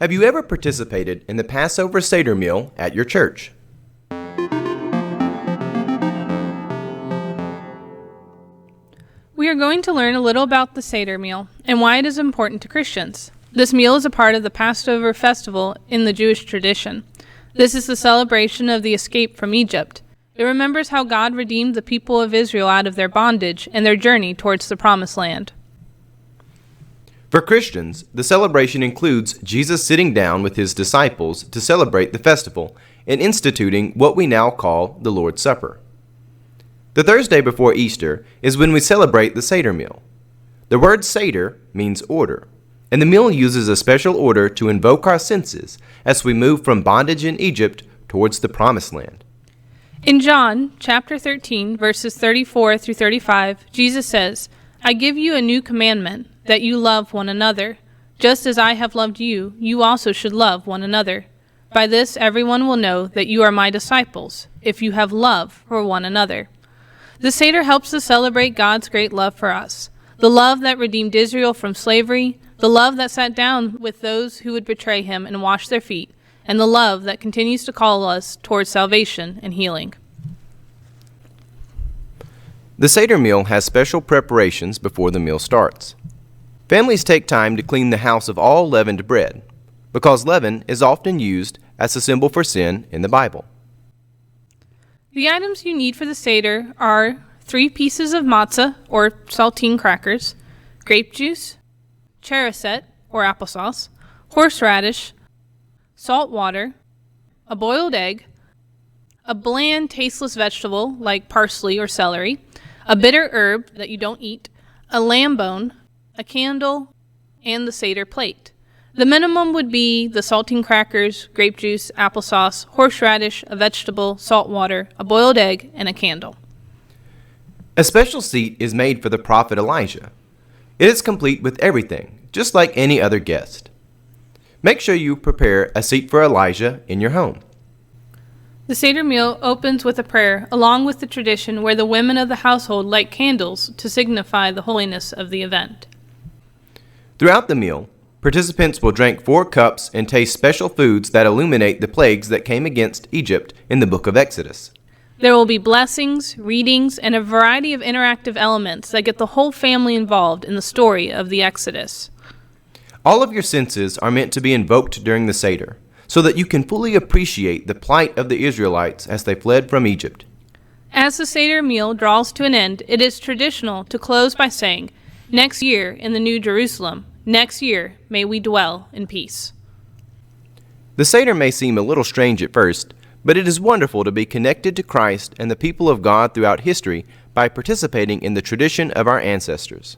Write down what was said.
Have you ever participated in the Passover Seder Meal at your church? We are going to learn a little about the Seder Meal and why it is important to Christians. This meal is a part of the Passover festival in the Jewish tradition. This is the celebration of the escape from Egypt. It remembers how God redeemed the people of Israel out of their bondage and their journey towards the Promised Land. For Christians, the celebration includes Jesus sitting down with his disciples to celebrate the festival and instituting what we now call the Lord's Supper. The Thursday before Easter is when we celebrate the Seder meal. The word Seder means order, and the meal uses a special order to invoke our senses as we move from bondage in Egypt towards the Promised Land. In John chapter 13, verses 34 through 35, Jesus says, "I give you a new commandment, that you love one another. Just as I have loved you, you also should love one another. By this everyone will know that you are my disciples, if you have love for one another." The Seder helps us celebrate God's great love for us, the love that redeemed Israel from slavery, the love that sat down with those who would betray him and wash their feet, and the love that continues to call us towards salvation and healing. The Seder meal has special preparations before the meal starts. Families take time to clean the house of all leavened bread, because leaven is often used as a symbol for sin in the Bible. The items you need for the Seder are 3 pieces of matzah, or saltine crackers, grape juice, cherasset, or applesauce, horseradish, salt water, a boiled egg, a bland, tasteless vegetable like parsley or celery, a bitter herb that you don't eat, a lamb bone, a candle, and the Seder plate. The minimum would be the saltine crackers, grape juice, applesauce, horseradish, a vegetable, salt water, a boiled egg, and a candle. A special seat is made for the prophet Elijah. It is complete with everything, just like any other guest. Make sure you prepare a seat for Elijah in your home. The Seder meal opens with a prayer, along with the tradition where the women of the household light candles to signify the holiness of the event. Throughout the meal, participants will drink 4 cups and taste special foods that illuminate the plagues that came against Egypt in the book of Exodus. There will be blessings, readings, and a variety of interactive elements that get the whole family involved in the story of the Exodus. All of your senses are meant to be invoked during the Seder, so that you can fully appreciate the plight of the Israelites as they fled from Egypt. As the Seder meal draws to an end, it is traditional to close by saying, "Next year in the New Jerusalem, next year may we dwell in peace." The Seder may seem a little strange at first, but it is wonderful to be connected to Christ and the people of God throughout history by participating in the tradition of our ancestors.